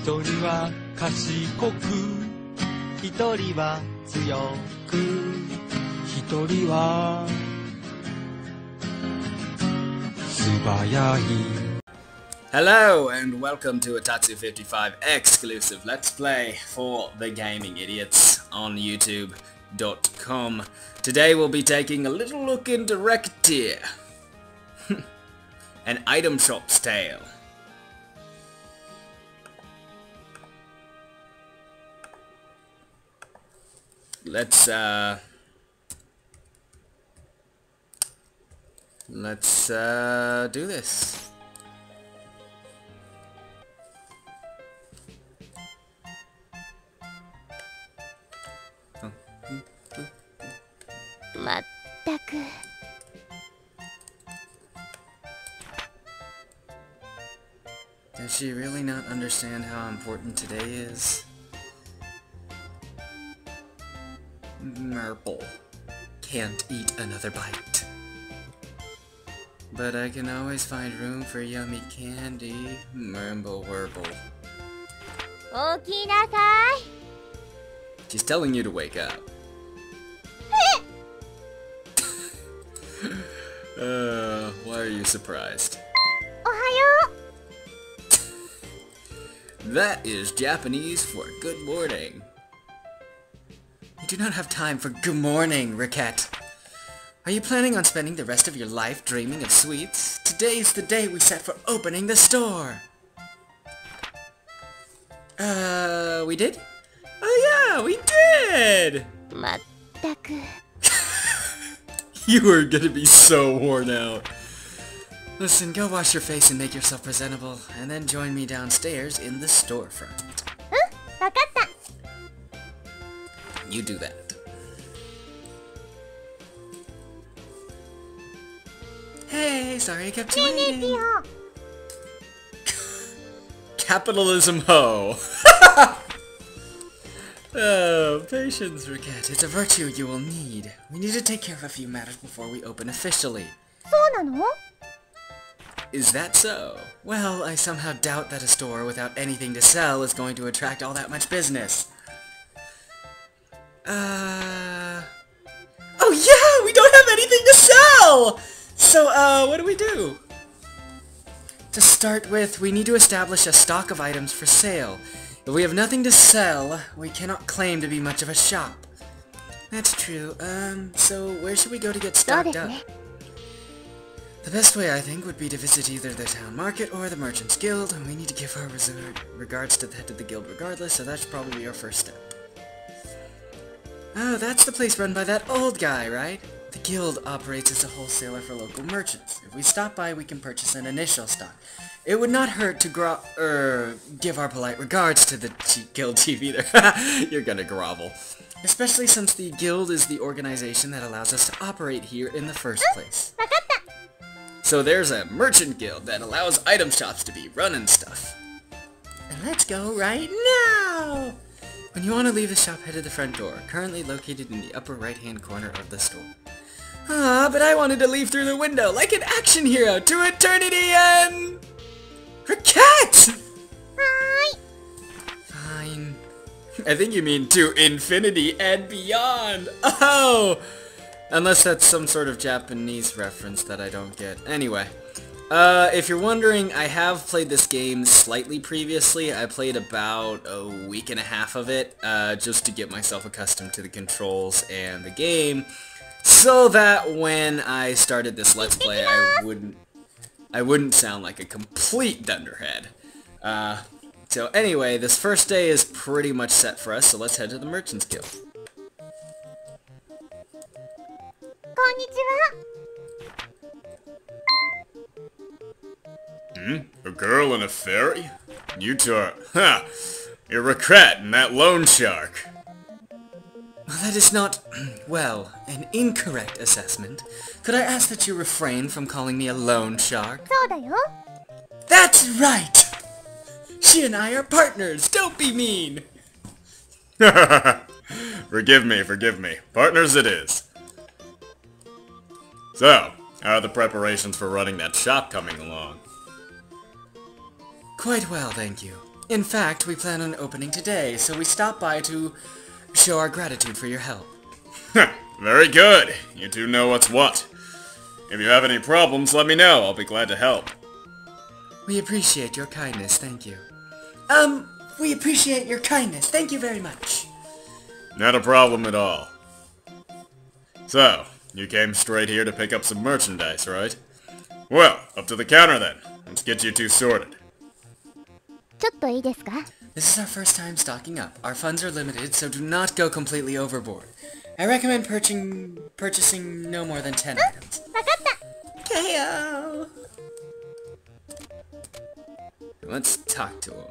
一人は賢く一人は強く一人は素早い Hello and welcome to a Tatsu55 exclusive Let's Play for the Gaming Idiots on YouTube.com. Today we'll be taking a little look into Recettear, an item shop's tale. Let's do this. Does she really not understand how important today is? Merple. Can't eat another bite. But I can always find room for yummy candy. Merble werble. She's telling you to wake up. Why are you surprised? That is Japanese for good morning. You do not have time for good morning, Recettear. Are you planning on spending the rest of your life dreaming of sweets? Today's the day we set for opening the store. We did? Oh yeah, we did! You are gonna be so worn out. Listen, go wash your face and make yourself presentable, and then join me downstairs in the storefront. You do that. Hey, sorry I kept you waiting. Capitalism ho! Oh, patience, Recettear. It's a virtue you will need. We need to take care of a few matters before we open officially. Is that so? Well, I somehow doubt that a store without anything to sell is going to attract all that much business. Oh yeah! We don't have anything to sell! So, what do we do? To start with, we need to establish a stock of items for sale. If we have nothing to sell, we cannot claim to be much of a shop. That's true. So where should we go to get stocked up? The best way, I think, would be to visit either the town market or the Merchants Guild, and we need to give our regards to the head of the guild regardless, so that's probably our first step. Oh, that's the place run by that old guy, right? The guild operates as a wholesaler for local merchants. If we stop by, we can purchase an initial stock. It would not hurt to give our polite regards to the guild chief either. You're gonna grovel. Especially since the guild is the organization that allows us to operate here in the first place. So there's a merchant guild that allows item shops to be run and stuff. And let's go right now! When you want to leave the shop, head to the front door, currently located in the upper right-hand corner of the store. Ah, but I wanted to leave through the window like an action hero to eternity and... Recettear! Hi! Fine. I think you mean to infinity and beyond. Oh! Unless that's some sort of Japanese reference that I don't get. Anyway, if you're wondering, I have played this game slightly previously. I played about a week and a half of it, just to get myself accustomed to the controls and the game, so that when I started this Let's Play, I wouldn't sound like a complete dunderhead. So anyway, this first day is pretty much set for us, so let's head to the Merchants Guild. A girl and a fairy? You two are... Ha! You're Recettear and that loan shark. Well, that is not, well, an incorrect assessment. Could I ask that you refrain from calling me a loan shark? That's right! She and I are partners, don't be mean! Forgive me. Partners it is. So, how are the preparations for running that shop coming along? Quite well, thank you. In fact, we plan on opening today, so we stopped by to show our gratitude for your help. Very good. You two know what's what. If you have any problems, let me know. I'll be glad to help. We appreciate your kindness, thank you. We appreciate your kindness, thank you very much. Not a problem at all. So, you came straight here to pick up some merchandise, right? Well, up to the counter then. Let's get you two sorted. This is our first time stocking up. Our funds are limited, so do not go completely overboard. I recommend purchasing no more than 10 items. KO! Let's talk to him.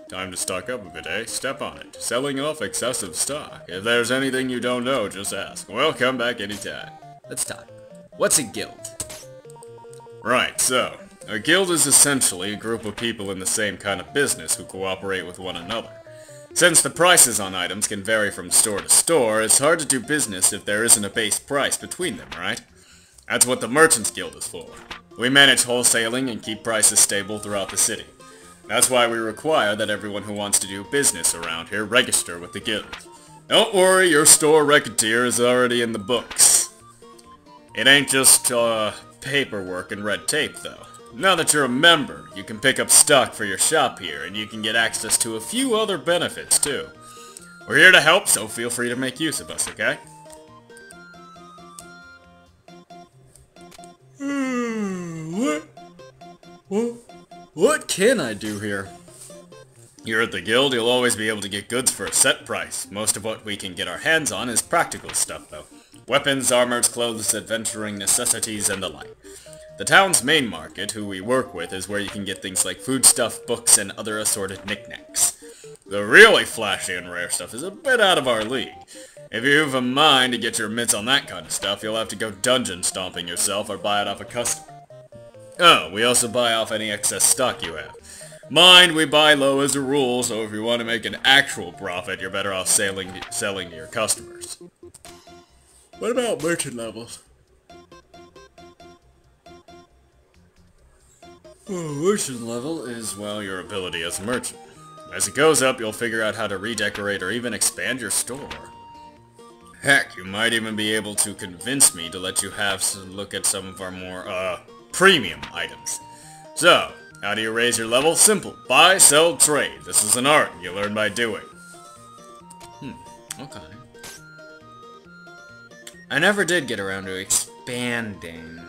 Time to stock up a bit, eh? Step on it. Selling off excessive stock. If there's anything you don't know, just ask. Well, come back anytime. Let's talk. What's a guild? Right, so, a guild is essentially a group of people in the same kind of business who cooperate with one another. Since the prices on items can vary from store to store, it's hard to do business if there isn't a base price between them, right? That's what the Merchants Guild is for. We manage wholesaling and keep prices stable throughout the city. That's why we require that everyone who wants to do business around here register with the guild. Don't worry, your store Recettear is already in the books. It ain't just paperwork and red tape, though. Now that you're a member, you can pick up stock for your shop here, and you can get access to a few other benefits, too. We're here to help, so feel free to make use of us, okay? What can I do here? Here at the guild, you'll always be able to get goods for a set price. Most of what we can get our hands on is practical stuff, though. Weapons, armors, clothes, adventuring necessities, and the like. The town's main market, who we work with, is where you can get things like foodstuff, books, and other assorted knickknacks. The really flashy and rare stuff is a bit out of our league. If you've a mind to get your mitts on that kind of stuff, you'll have to go dungeon stomping yourself or buy it off a customer. Oh, we also buy off any excess stock you have. Mind, we buy low as a rule, so if you want to make an actual profit, you're better off selling to your customers. What about merchant levels? Merchant level is, well, your ability as a merchant. As it goes up, you'll figure out how to redecorate or even expand your store. Heck, you might even be able to convince me to let you have a look at some of our more, premium items. So, how do you raise your level? Simple. Buy, sell, trade. This is an art you learn by doing. Okay. I never did get around to expanding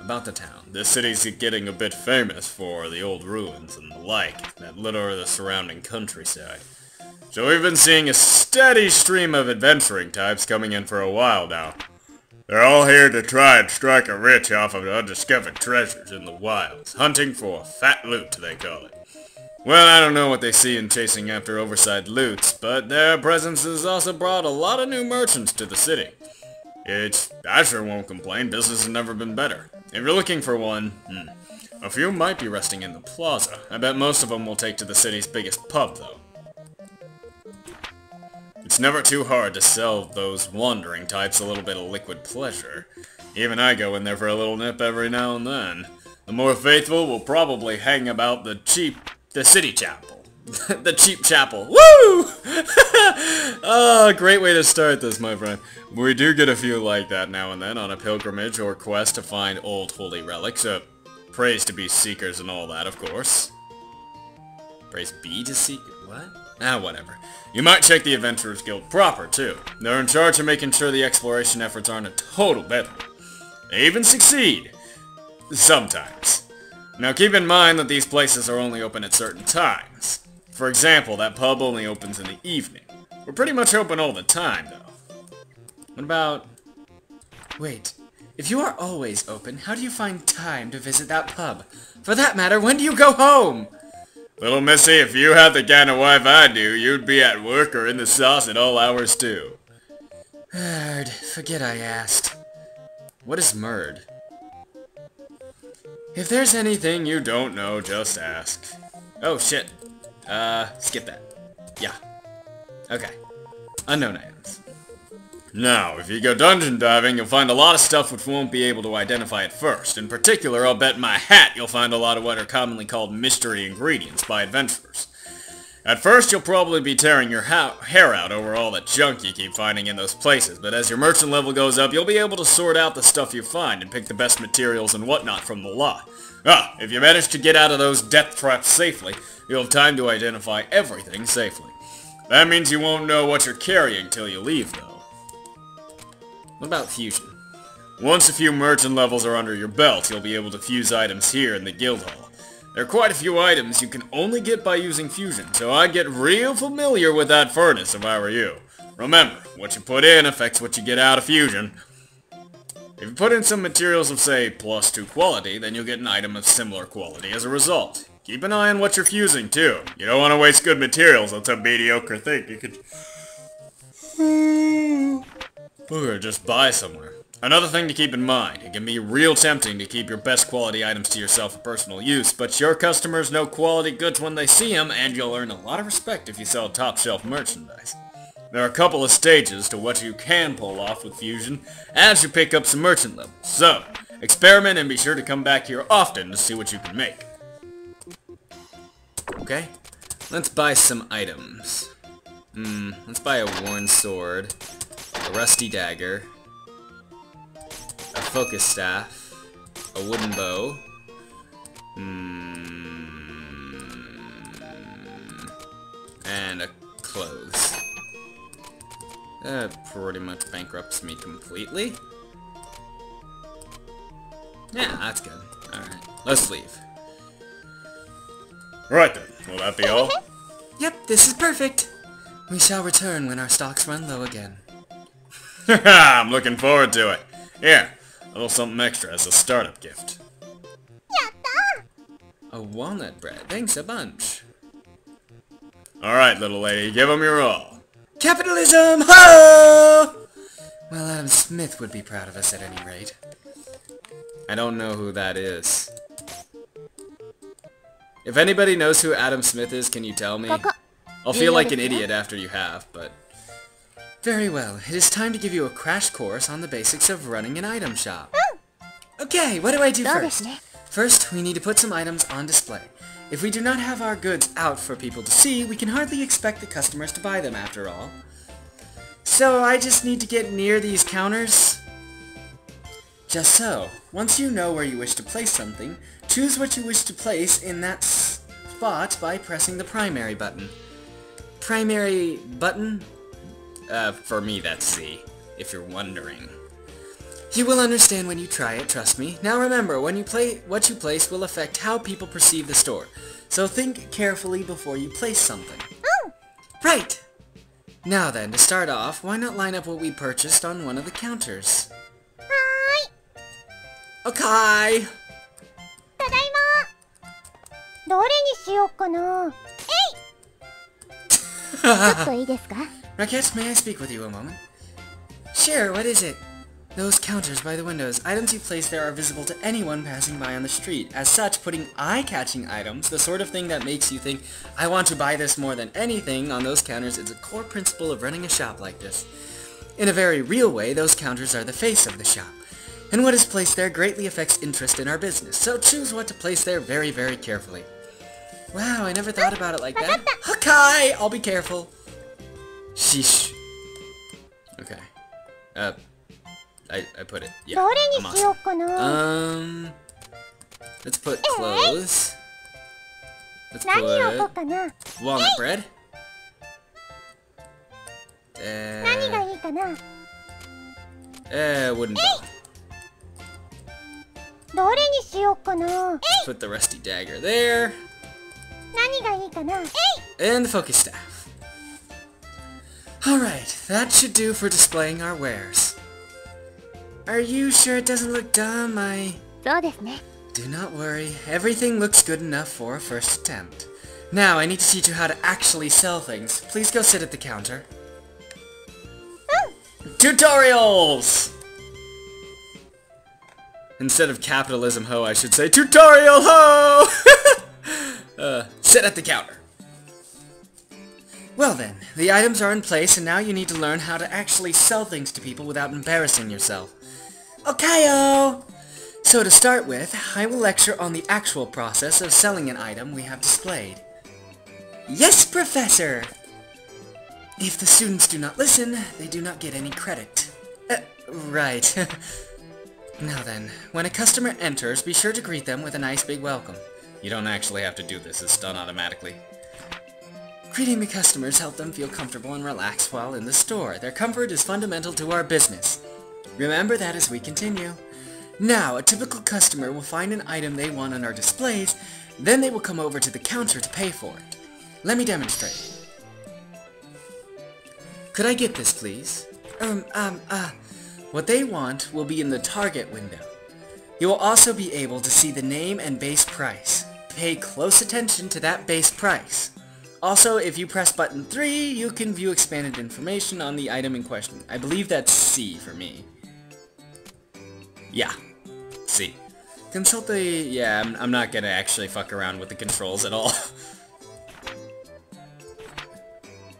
about the town. This city's getting a bit famous for the old ruins and the like that litter the surrounding countryside. So we've been seeing a steady stream of adventuring types coming in for a while now. They're all here to try and strike a rich off of undiscovered treasures in the wilds. Hunting for fat loot, they call it. Well, I don't know what they see in chasing after oversized loots, but their presence has also brought a lot of new merchants to the city. I sure won't complain, business has never been better. If you're looking for one, a few might be resting in the plaza. I bet most of them will take to the city's biggest pub, though. It's never too hard to sell those wandering types a little bit of liquid pleasure. Even I go in there for a little nip every now and then. The more faithful will probably hang about the city chapel. The cheap chapel. Woo! Oh, great way to start this, my friend. We do get a few like that now and then on a pilgrimage or quest to find old holy relics. Praise to be seekers and all that, of course. Praise be to seekers? What? Whatever. You might check the Adventurers Guild proper, too. They're in charge of making sure the exploration efforts aren't a total bedlam. They even succeed. Sometimes. Now keep in mind that these places are only open at certain times. For example, that pub only opens in the evening. We're pretty much open all the time, though. What about... Wait, if you are always open, how do you find time to visit that pub? For that matter, when do you go home? Little missy, if you had the kind of wife I do, you'd be at work or in the sauce at all hours, too. Murd, forget I asked. What is murd? If there's anything you don't know, just ask. Oh, shit. Skip that. Yeah. Okay. Unknown items. Now, if you go dungeon diving, you'll find a lot of stuff which won't be able to identify at first. In particular, I'll bet my hat you'll find a lot of what are commonly called mystery ingredients by adventurers. At first, you'll probably be tearing your hair out over all the junk you keep finding in those places, but as your merchant level goes up, you'll be able to sort out the stuff you find and pick the best materials and whatnot from the lot. If you manage to get out of those death traps safely, you'll have time to identify everything safely. That means you won't know what you're carrying till you leave, though. What about fusion? Once a few merchant levels are under your belt, you'll be able to fuse items here in the guild hall. There are quite a few items you can only get by using fusion, so I'd get real familiar with that furnace if I were you. Remember, what you put in affects what you get out of fusion. If you put in some materials of, say, +2 quality, then you'll get an item of similar quality as a result. Keep an eye on what you're fusing, too. You don't want to waste good materials on some mediocre thing you could... or just buy somewhere. Another thing to keep in mind, it can be real tempting to keep your best quality items to yourself for personal use, but your customers know quality goods when they see them, and you'll earn a lot of respect if you sell top-shelf merchandise. There are a couple of stages to what you can pull off with fusion as you pick up some merchant levels, so experiment and be sure to come back here often to see what you can make. Okay, let's buy some items. Let's buy a worn sword, a rusty dagger, a focus staff, a wooden bow, and a clothes. That pretty much bankrupts me completely. Yeah, that's good. Alright, let's leave. Right then, will that be all? Yep, this is perfect. We shall return when our stocks run low again. Haha, I'm looking forward to it. Here, a little something extra as a startup gift. A walnut bread. Thanks a bunch. Alright, little lady, give 'em your all. Capitalism! Ho! Well, Adam Smith would be proud of us at any rate. I don't know who that is. If anybody knows who Adam Smith is, can you tell me? I'll feel like an idiot after you have, but... Very well, it is time to give you a crash course on the basics of running an item shop. Okay, what do I do first? First, we need to put some items on display. If we do not have our goods out for people to see, we can hardly expect the customers to buy them after all. So I just need to get near these counters? Just so. Once you know where you wish to place something, choose what you wish to place in that spot by pressing the primary button. Primary button? For me that's C, if you're wondering. You will understand when you try it, trust me. Now remember, when you what you place will affect how people perceive the store. So think carefully before you place something. Right! Now then, to start off, why not line up what we purchased on one of the counters? Okay! ただいま。どれにしようかな。ちょっといいですか? Rakesh, may I speak with you a moment? Sure, what is it? Those counters by the windows. Items you place there are visible to anyone passing by on the street. As such, putting eye-catching items, the sort of thing that makes you think, I want to buy this more than anything, on those counters is a core principle of running a shop like this. In a very real way, those counters are the face of the shop. And what is placed there greatly affects interest in our business, so choose what to place there very, very carefully. Wow, I never thought about it like that. Okay, I'll be careful. Sheesh. Okay. I put it. Yeah, どれ I'm にしよ awesome. うかな。 Let's put clothes. Let's 何を置こう put かな。 walnut bread. 何がいいかな。 Wooden bow. どれにしようかな。 Let's put the rusty dagger there. 何がいいかな。 And the focus staff. Alright, that should do for displaying our wares. Are you sure it doesn't look dumb? そうですね。 Do not worry, everything looks good enough for a first attempt. Now, I need to teach you how to actually sell things. Please go sit at the counter. Tutorials! Instead of capitalism ho, I should say tutorial ho! Sit at the counter. Well then, the items are in place and now you need to learn how to actually sell things to people without embarrassing yourself. Okay-o! So to start with, I will lecture on the actual process of selling an item we have displayed. Yes, Professor! If the students do not listen, they do not get any credit. Right. Now then, when a customer enters, be sure to greet them with a nice big welcome. You don't actually have to do this, it's done automatically. Greeting the customers help them feel comfortable and relaxed while in the store. Their comfort is fundamental to our business. Remember that as we continue. Now, a typical customer will find an item they want on our displays, then they will come over to the counter to pay for it. Let me demonstrate. Could I get this, please? What they want will be in the target window. You will also be able to see the name and base price. Pay close attention to that base price. Also, if you press button 3, you can view expanded information on the item in question. I believe that's C for me. Yeah, C. Consult the... yeah, I'm not gonna actually fuck around with the controls at all.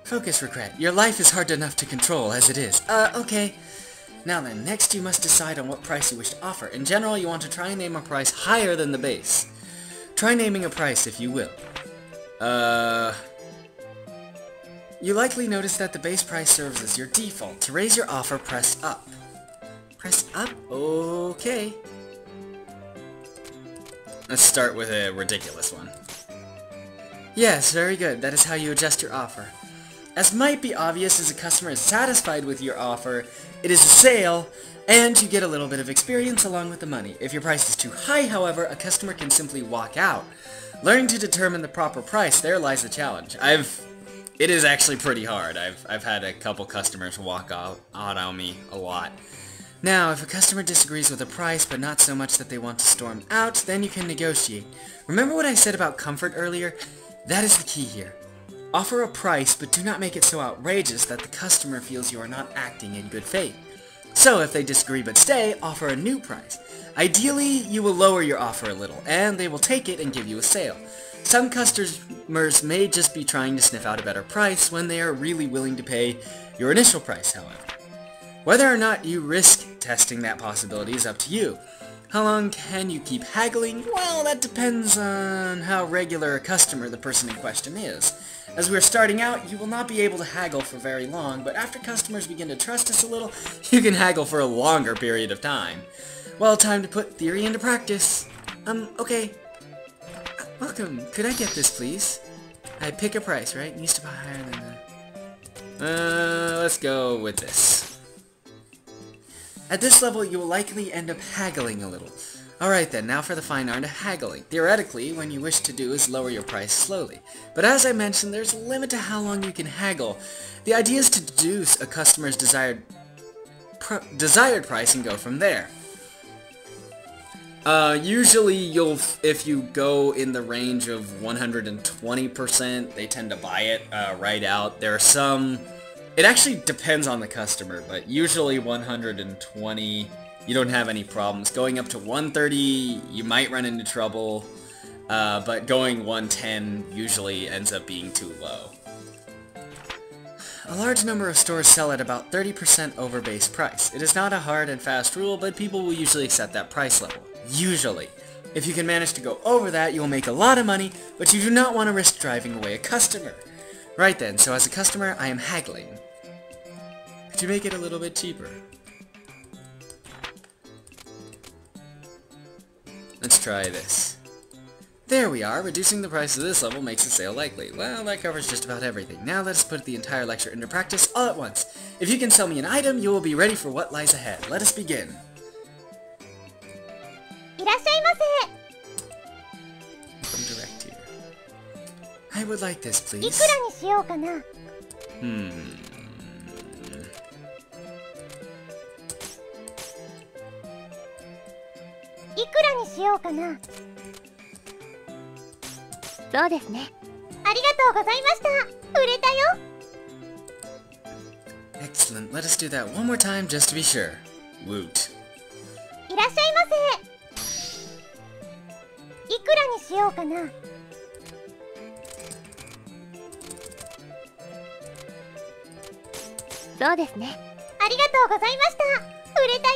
Focus, Regret. Your life is hard enough to control as it is. Okay. Now then, next you must decide on what price you wish to offer. In general, you want to try and name a price higher than the base. Try naming a price if you will. You likely notice that the base price serves as your default. To raise your offer, press up. Press up? Okay. Let's start with a ridiculous one. Yes, very good. That is how you adjust your offer. As might be obvious, as a customer is satisfied with your offer, it is a sale, and you get a little bit of experience along with the money. If your price is too high, however, a customer can simply walk out. Learning to determine the proper price, there lies the challenge. It is actually pretty hard. I've had a couple customers walk out on me a lot. Now, if a customer disagrees with a price, but not so much that they want to storm out, then you can negotiate. Remember what I said about comfort earlier? That is the key here. Offer a price, but do not make it so outrageous that the customer feels you are not acting in good faith. So, if they disagree but stay, offer a new price. Ideally, you will lower your offer a little, and they will take it and give you a sale. Some customers may just be trying to sniff out a better price when they are really willing to pay your initial price, however. Whether or not you risk testing that possibility is up to you. How long can you keep haggling? Well, that depends on how regular a customer the person in question is. As we're starting out, you will not be able to haggle for very long, but after customers begin to trust us a little, you can haggle for a longer period of time. Well, time to put theory into practice. Okay. Welcome. Could I get this, please? I pick a price, right? It needs to be higher than that. Let's go with this. At this level, you will likely end up haggling a little. Alright then, now for the fine art of haggling. Theoretically, when you wish to do is lower your price slowly. But as I mentioned, there's a limit to how long you can haggle. The idea is to deduce a customer's desired price and go from there. Usually if you go in the range of 120%, they tend to buy it right out. There are some... It actually depends on the customer, but usually 120, you don't have any problems. Going up to 130, you might run into trouble, but going 110 usually ends up being too low. A large number of stores sell at about 30% over base price. It is not a hard and fast rule, but people will usually accept that price level. Usually. If you can manage to go over that, you'll make a lot of money, but you do not want to risk driving away a customer. Right then, so as a customer, I am haggling. Could you make it a little bit cheaper? Let's try this. There we are. Reducing the price of this level makes a sale likely. Well, that covers just about everything. Now let's put the entire lecture into practice all at once. If you can sell me an item, you will be ready for what lies ahead. Let us begin. いらっしゃいませ。 From Recettear. I would like this, い please. くらにしようかな。いくらにしようかな。そうですね。ありがとうございました。売れたよ。 Excellent. Let us do that one more time just to be sure. Woot. いらっしゃいませ。いくらにしようかな。そうですね。ありがとうございました。売れたよ。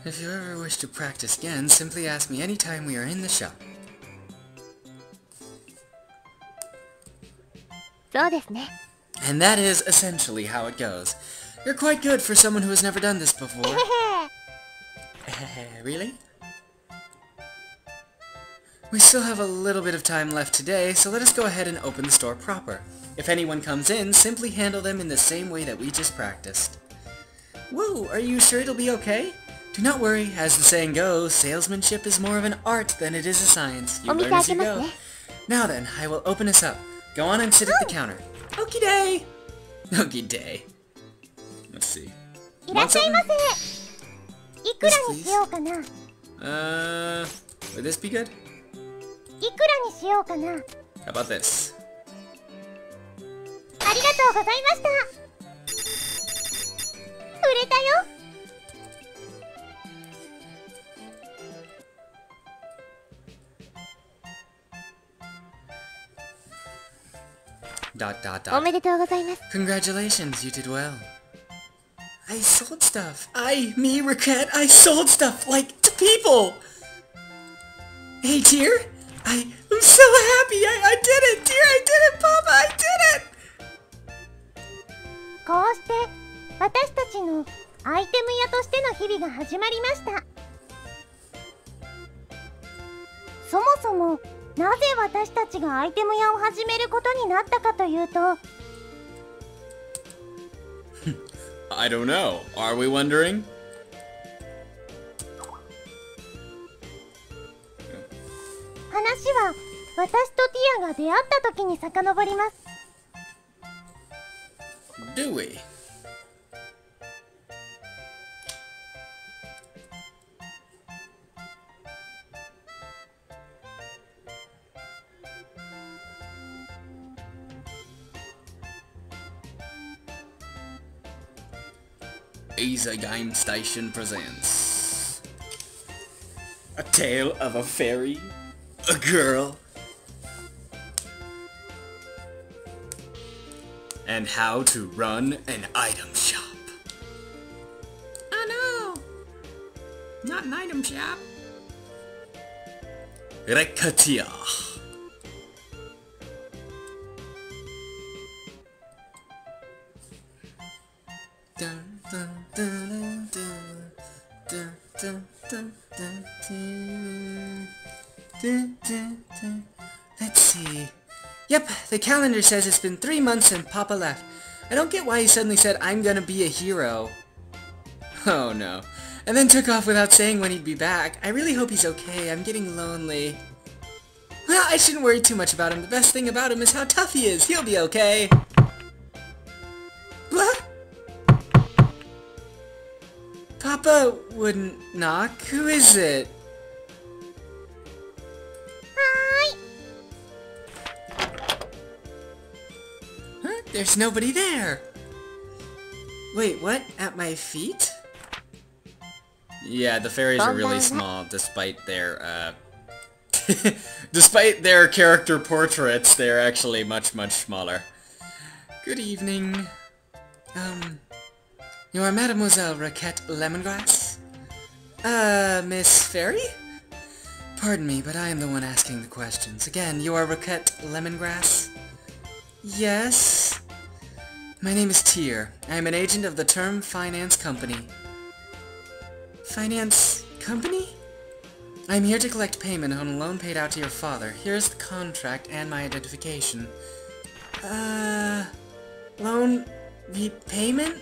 If you ever wish to practice again, simply ask me anytime we are in the shop. そうですね。 And that is essentially how it goes. You're quite good for someone who has never done this before. Really? We still have a little bit of time left today, so let us go ahead and open the store proper. If anyone comes in, simply handle them in the same way that we just practiced. Whoa, are you sure it'll be okay? Do not worry, as the saying goes, salesmanship is more of an art than it is a science. You learn as you go. Now then, I will open us up. Go on and sit at the counter. Okie day! Okie day. Let's see. いらっしゃいませ。いくらにしようかな。Would this be good? いくらにしようかな。 How about this? ありがとうございました。売れたよ。 Dot dot お dot. めでとうございます。 Congratulations, you did well. I sold stuff. Me, Recettear, I sold stuff, like, to people! Hey, Dear, I'm so happy, I did it! Dear, I did it, Papa, I did it! こうして私たちのアイテム屋としての日々が始まりました。そもそもなぜ私たちがアイテム屋を始めることになったかというと、 I don't know. Are we wondering? 話は私とティアが出会った時に遡ります。 Do we? Easy Game Station presents A Tale of a Fairy, a Girl, and How to Run an Item Shop. Oh no! Not an item shop. Recettear. Dun, dun, dun, dun, dun, dun, dun, dun, dun, dun, dun, dun. Let's see. Yep, the calendar says it's been 3 months since Papa left. I don't get why he suddenly said I'm gonna be a hero. Oh no. And then took off without saying when he'd be back. I really hope he's okay. I'm getting lonely. Well, I shouldn't worry too much about him. The best thing about him is how tough he is. He'll be okay. What? Papa wouldn't knock. Who is it? はーい。 Huh? There's nobody there. Wait, what? At my feet? Yeah, the fairies are really small, despite their, despite their character portraits, they're actually much, much smaller. Good evening. You are Mademoiselle Recettear Lemongrass? Miss Fairy? Pardon me, but I am the one asking the questions. Again, you are Recettear Lemongrass? Yes? My name is Tyr. I am an agent of the Term Finance Company. Finance company? I am here to collect payment on a loan paid out to your father. Here's the contract and my identification. Loan repayment?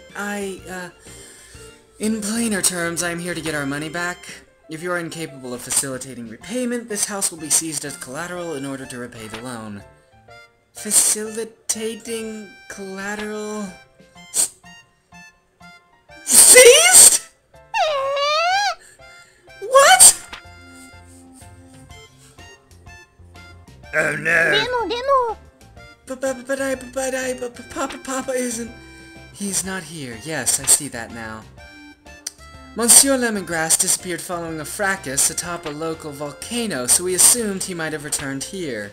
In plainer terms, I am here to get our money back. If you are incapable of facilitating repayment, this house will be seized as collateral in order to repay the loan. Facilitating collateral... Seized?! What?! Oh no! でも But Papa isn't... He's not here. Yes, I see that now. Monsieur Lemongrass disappeared following a fracas atop a local volcano, so we assumed he might have returned here.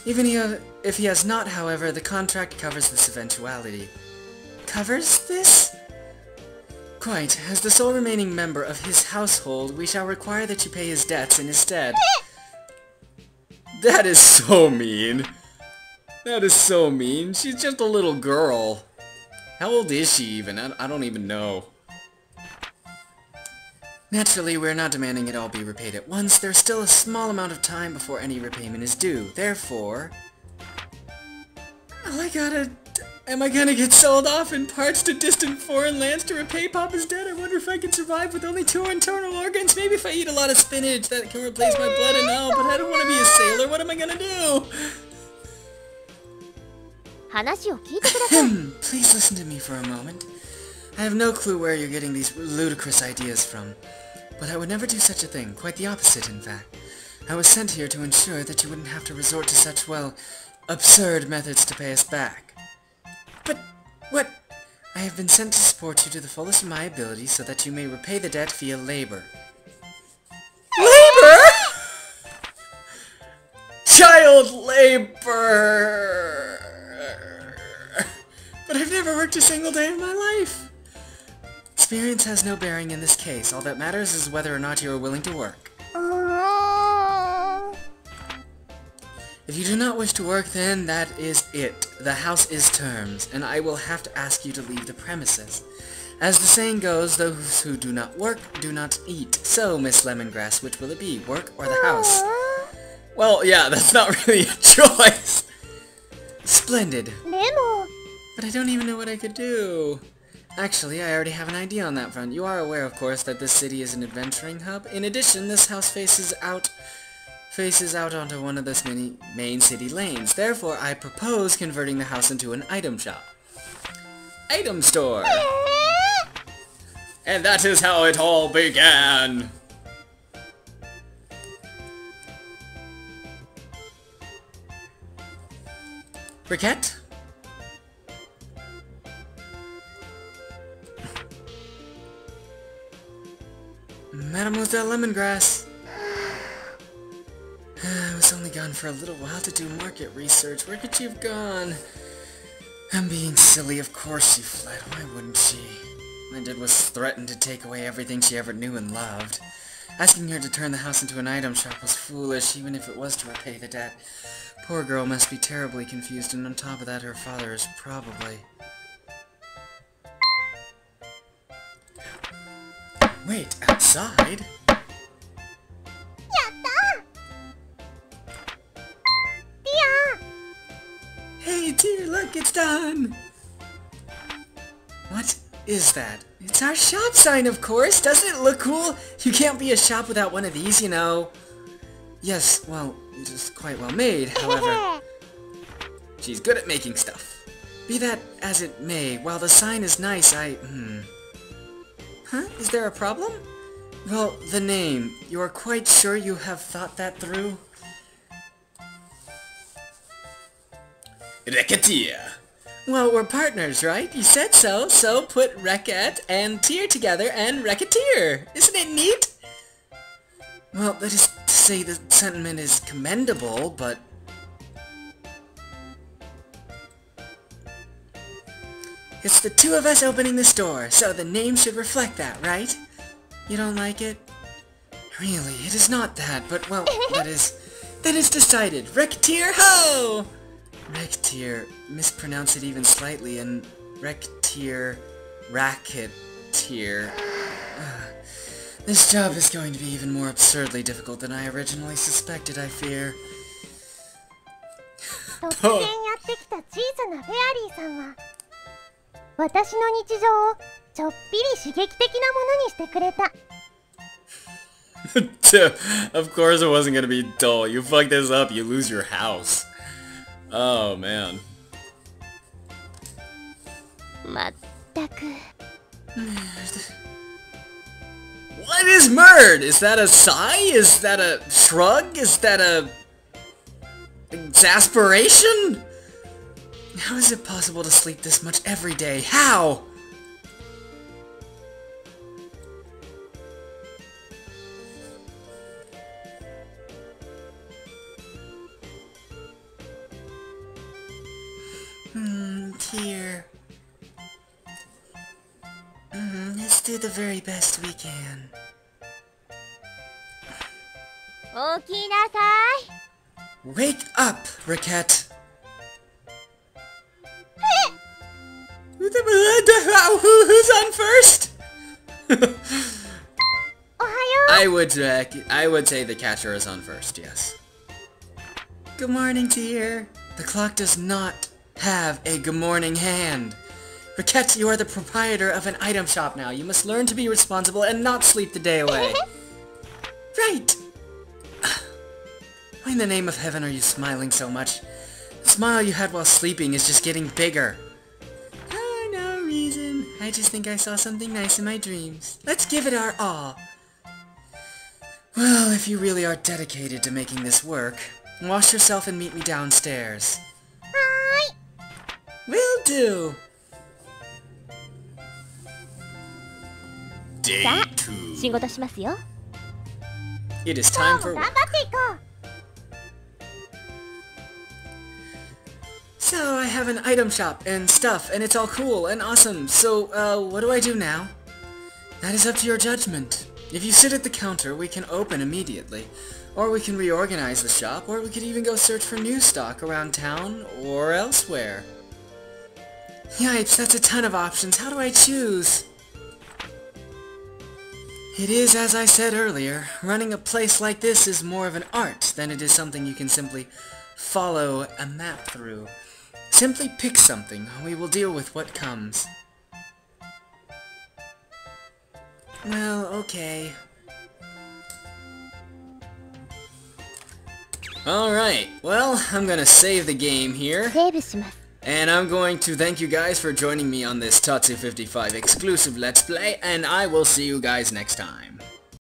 If he has not, however, the contract covers this eventuality. Covers this? Quite. As the sole remaining member of his household, we shall require that you pay his debts in his stead. That is so mean. That is so mean. She's just a little girl. How old is she even? I don't even know. Naturally, we're not demanding it all be repaid at once. There's still a small amount of time before any repayment is due. Therefore... Am I gonna get sold off in parts to distant foreign lands to repay Papa's debt? I wonder if I can survive with only 2 internal organs. Maybe if I eat a lot of spinach, that can replace my blood and all, but I don't want to be a sailor. What am I gonna do? Please listen to me for a moment. I have no clue where you're getting these ludicrous ideas from, but I would never do such a thing. Quite the opposite, in fact. I was sent here to ensure that you wouldn't have to resort to such, well, absurd methods to pay us back. But, what? I have been sent to support you to the fullest of my ability so that you may repay the debt via labor. Labor?! Child labor! But I've never worked a single day of my life! Experience has no bearing in this case. All that matters is whether or not you are willing to work. If you do not wish to work, then that is it. The house is terms, and I will have to ask you to leave the premises. As the saying goes, those who do not work do not eat. So, Miss Lemongrass, which will it be, work or the house? Well, yeah, that's not really a choice. Splendid. But I don't even know what I could do. Actually, I already have an idea on that front. You are aware, of course, that this city is an adventuring hub. In addition, this house faces out onto one of the many main city lanes. Therefore, I propose converting the house into an item shop. Item store! And that is how it all began. Briquette? Mademoiselle Lemongrass. I was only gone for a little while to do market research. Where could she have gone? I'm being silly. Of course she fled. Why wouldn't she? All I did was threaten to take away everything she ever knew and loved. Asking her to turn the house into an item shop was foolish, even if it was to repay the debt. Poor girl must be terribly confused, and on top of that, her father is probably... Wait, outside? Hey, dear, look, it's done! What is that? It's our shop sign, of course! Doesn't it look cool? You can't be a shop without one of these, you know. Yes, well, it is quite well made, however. She's good at making stuff. Be that as it may, while the sign is nice, Huh? Is there a problem? Well, the name. You are quite sure you have thought that through? Recettear. Well, we're partners, right? You said so, so put Recet and Tear together and Recettear. Isn't it neat? Well, that is to say the sentiment is commendable, but... It's the two of us opening the store, so the name should reflect that, right? You don't like it? Really, it is not that, but, well, that is decided. Recettear, ho! Recettear, mispronounce it even slightly, and Recettear, Racketeer. This job is going to be even more absurdly difficult than I originally suspected, I fear. 突然やってきた小さなフェアリーさんは私の日常をちょっぴり刺激的なものにしてくれた。Of course it wasn't gonna be dull. You fuck this up, you lose your house. Oh, man. まったく。What is murd? Is that a sigh? Is that a shrug? Is that a... exasperation? How is it possible to sleep this much every day? How? Here. Let's do the very best we can. 起きなさい。 Wake up, Recette! Who's on first? おはよ I would say the catcher is on first, yes. Good morning, dear. The clock does not have a good morning hand. Recette, you are the proprietor of an item shop now. You must learn to be responsible and not sleep the day away. Right! Why in the name of heaven are you smiling so much? The smile you had while sleeping is just getting bigger. Oh, no reason. I just think I saw something nice in my dreams. Let's give it our all. Well, if you really are dedicated to making this work, wash yourself and meet me downstairs. はーい。 Will do! Day さあ、 2. 仕事しますよ。 It is 今 time 日 for も頑張っていこう。 So, I have an item shop and stuff, and it's all cool and awesome. So, what do I do now? That is up to your judgment. If you sit at the counter, we can open immediately. Or we can reorganize the shop, or we could even go search for new stock around town or elsewhere. Yipes, that's a ton of options. How do I choose? It is, as I said earlier, running a place like this is more of an art than it is something you can simply follow a map through. Simply pick something, we will deal with what comes. Well, okay. Alright, well, I'm gonna save the game here. セーブします。 And I'm going to thank you guys for joining me on this Tatsu 55 exclusive Let's Play, and I will see you guys next time.